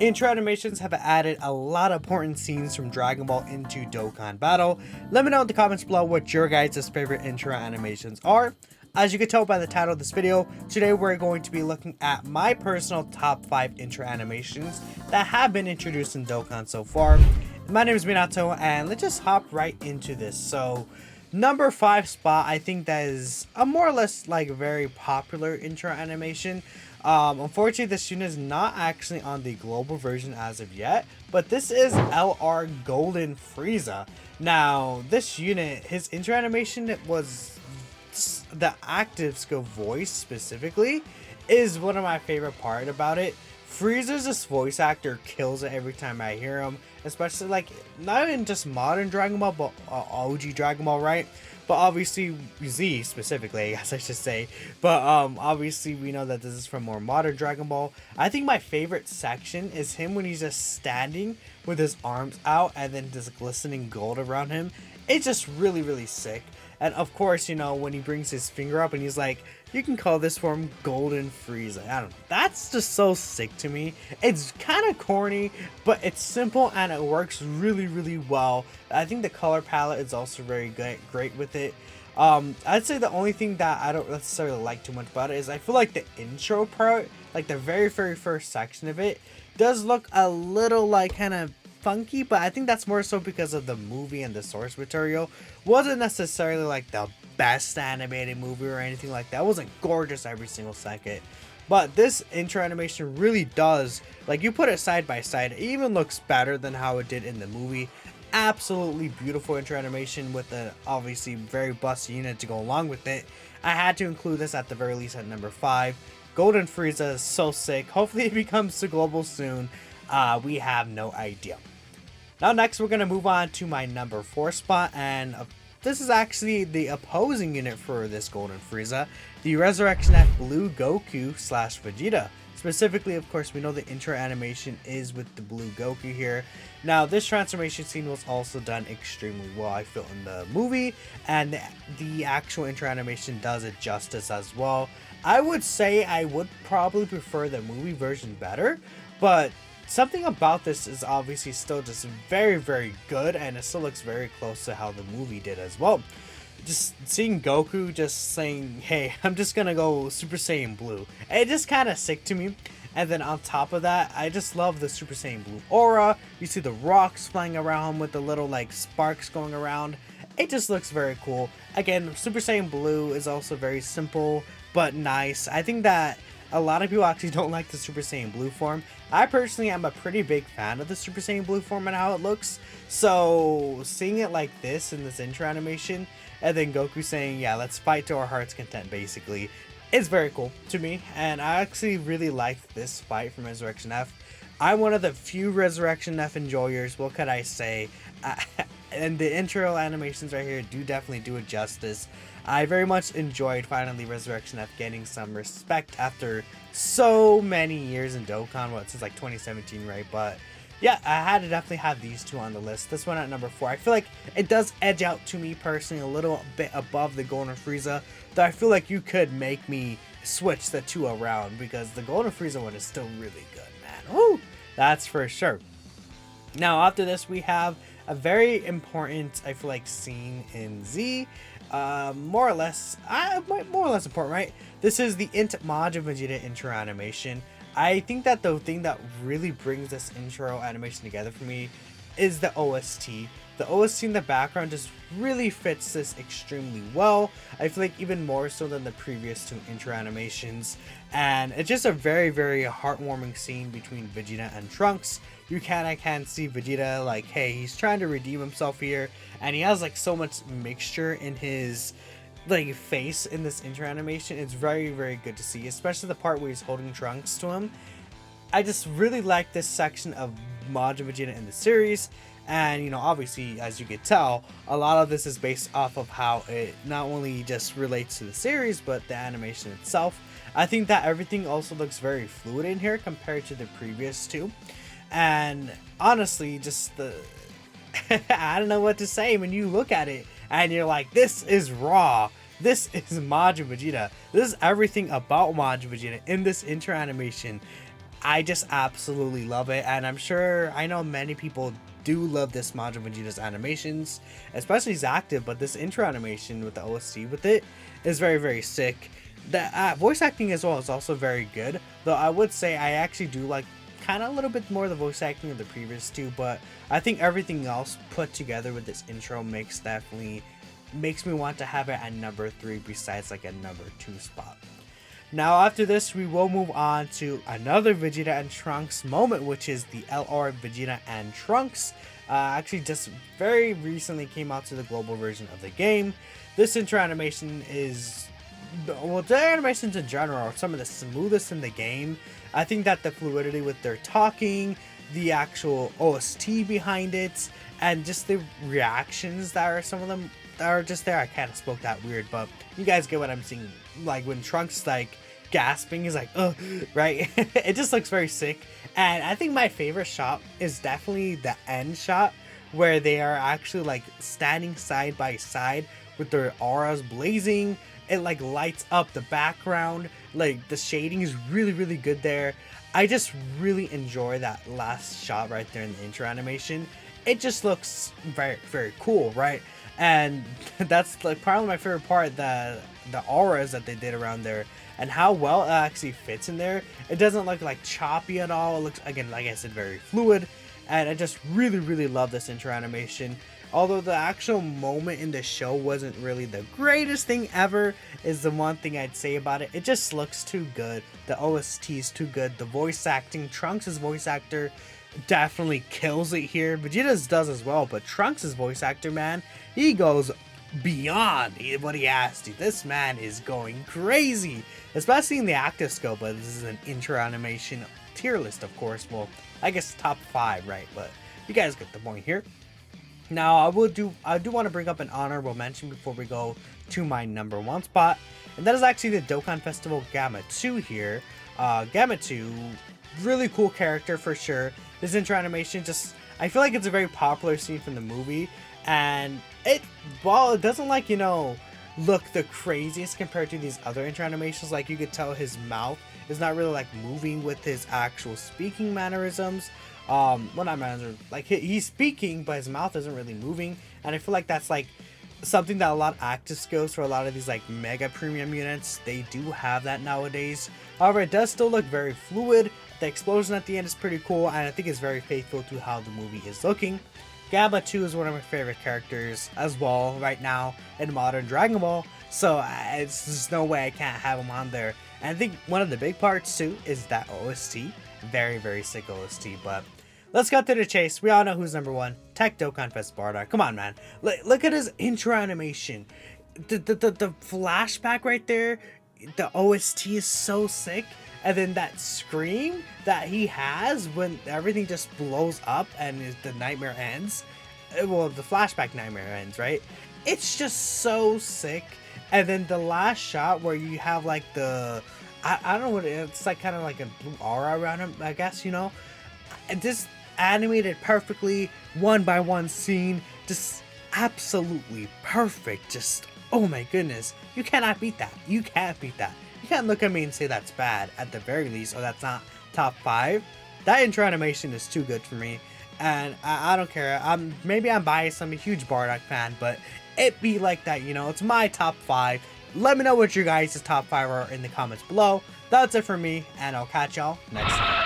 Intro animations have added a lot of important scenes from Dragon Ball into Dokkan Battle. Let me know in the comments below what your guys' favorite intro animations are. As you can tell by the title of this video, today we're going to be looking at my personal top 5 intro animations that have been introduced in Dokkan so far. My name is Minato, and let's just hop right into this. So, number 5 spot, I think that is a more or less like very popular intro animation. Unfortunately, this unit is not actually on the global version as of yet, but this is LR Golden Frieza. Now, this unit, his intro animation was the active skill voice specifically is one of my favorite part about it. Frieza's this voice actor kills it every time I hear him, especially like not in just modern Dragon Ball, but OG Dragon Ball, right? But obviously Z specifically, I guess I should say. But obviously we know that this is from more modern Dragon Ball. I think my favorite section is him when he's just standing with his arms out and then this glistening gold around him. It's just really sick. And of course, you know, when he brings his finger up and he's like, you can call this form Golden Frieza. I don't know. That's just so sick to me. It's kind of corny, but it's simple and it works really well. I think the color palette is also very great with it. I'd say the only thing that I don't necessarily like too much about it is I feel like the intro part, like the very first section of it, does look a little like kind of funky, but I think that's more so because of the movie and the source material wasn't necessarily like the best animated movie or anything like that. It wasn't gorgeous every single second, but this intro animation really does, like, you put it side by side, it even looks better than how it did in the movie. Absolutely beautiful intro animation with a obviously very busty unit to go along with it. I had to include this at the very least at number 5. Golden Frieza is so sick. Hopefully it becomes to global soon. We have no idea. Now next we're going to move on to my number 4 spot, and this is actually the opposing unit for this Golden Frieza, the Resurrection F Blue Goku / Vegeta. Specifically, of course, we know the intro animation is with the Blue Goku here. Now this transformation scene was also done extremely well, I feel, in the movie, and the actual intro animation does it justice as well. I would say I would probably prefer the movie version better, but something about this is obviously still just very good, and it still looks very close to how the movie did as well. Just seeing Goku just saying, hey, I'm just gonna go Super Saiyan Blue, it just kind of sick to me. And then on top of that, I just love the Super Saiyan Blue aura. You see the rocks flying around with the little like sparks going around. It just looks very cool. Again, Super Saiyan Blue is also very simple but nice. I think that a lot of people actually don't like the Super Saiyan Blue form. I personally am a pretty big fan of the Super Saiyan Blue form and how it looks. So seeing it like this in this intro animation, and then Goku saying, yeah, let's fight to our heart's content, basically, is very cool to me. And I actually really like this fight from Resurrection F. I'm one of the few Resurrection F enjoyers, what could I say? And the intro animations right here do definitely do it justice. I very much enjoyed finally Resurrection F getting some respect after so many years in Dokkan, since like 2017, right? But yeah, I had to definitely have these two on the list. This one at number 4. I feel like it does edge out to me personally a little bit above the Golden Frieza, though I feel like you could make me switch the two around because the Golden Frieza one is still really good, man. Woo! That's for sure. Now after this we have a very important, I feel like, scene in Z. More or less important, right? This is the Majin Vegeta intro animation. I think that the thing that really brings this intro animation together for me is the OST. The OST in the background just really fits this extremely well. I feel like even more so than the previous 2 intro animations. And it's just a very heartwarming scene between Vegeta and Trunks. You can see Vegeta like, hey, he's trying to redeem himself here. And he has like so much mixture in his like face in this intro animation. It's very good to see, especially the part where he's holding Trunks to him. I just really like this section of Majin Vegeta in the series. And, you know, obviously, as you could tell, a lot of this is based off of how it not only just relates to the series, but the animation itself. I think that everything also looks very fluid in here compared to the previous 2. And honestly, just the I don't know what to say when you look at it and you're like, this is raw. This is Majin Vegeta. This is everything about Majin Vegeta in this intro animation. I just absolutely love it, and I know many people do love this Majin Vegeta's animations, especially his active, but this intro animation with the OST with it is very, very sick. The voice acting as well is also very good, though I would say I actually do like kind of a little bit more of the voice acting of the previous two, but I think everything else put together with this intro mix definitely makes me want to have it at number 3 besides like a number 2 spot. Now after this, we will move on to another Vegeta and Trunks moment, which is the LR Vegeta and Trunks. Actually just very recently came out to the global version of the game. This intro animation is, well, the animations in general are some of the smoothest in the game. I think that the fluidity with their talking, the actual OST behind it, and just the reactions that are some of them that are just there. I kind of spoke that weird, but you guys get what I'm saying. Like when Trunks like gasping, he's like, ugh, right? It just looks very sick. And I think my favorite shot is definitely the end shot where they are actually like standing side by side with their auras blazing. It like lights up the background, like the shading is really, really good there. I just really enjoy that last shot right there in the intro animation. It just looks very, very cool, right? And that's like probably my favorite part, the auras that they did around there and how well it actually fits in there. It doesn't look like choppy at all. It looks, again, like I said, very fluid, and I just really, really love this intro animation. Although the actual moment in the show wasn't really the greatest thing ever, is the one thing I'd say about it. It just looks too good. The OST is too good. The voice acting, Trunks' voice actor definitely kills it here. Vegeta's does as well, but Trunks' voice actor, man, he goes beyond what he asked to. This man is going crazy, especially in the active scope, but this is an intro animation tier list, of course. Well, I guess top 5, right? But you guys get the point here. Now, I do want to bring up an honorable mention before we go to my number 1 spot, and that is actually the Dokkan Festival Gamma 2 here. Gamma 2, really cool character for sure. This intro animation just, I feel like it's a very popular scene from the movie, and while it doesn't like, you know, look the craziest compared to these other intro animations, like you could tell his mouth is not really like moving with his actual speaking mannerisms. Well, not mannerisms, like he's speaking, but his mouth isn't really moving, and I feel like that's like something that a lot of active skills for a lot of these like mega premium units, they do have that nowadays. However, it does still look very fluid. The explosion at the end is pretty cool, and I think it's very faithful to how the movie is looking. Gamma 2 is one of my favorite characters as well right now in modern Dragon Ball, so it's just no way I can't have him on there. And I think one of the big parts too is that OST. Very, very sick OST, but let's cut to the chase. We all know who's number 1. Tech Dokkan Fest Bardock. Come on, man. Look at his intro animation. The flashback right there. The OST is so sick. And then that scream that he has when everything just blows up and the nightmare ends. Well, the flashback nightmare ends, right? It's just so sick. And then the last shot where you have like the, I don't know what it's like, kind of like a blue aura around him, I guess, you know? And just animated perfectly, one by one scene, just absolutely perfect. Just, oh my goodness, you cannot beat that. You can't beat that. You can't look at me and say that's bad at the very least, or that's not top 5. That intro animation is too good for me, and I don't care. Maybe I'm biased. I'm a huge Bardock fan, but it be like that, you know. It's my top 5. Let me know what your guys' top 5 are in the comments below. That's it for me, and I'll catch y'all next time.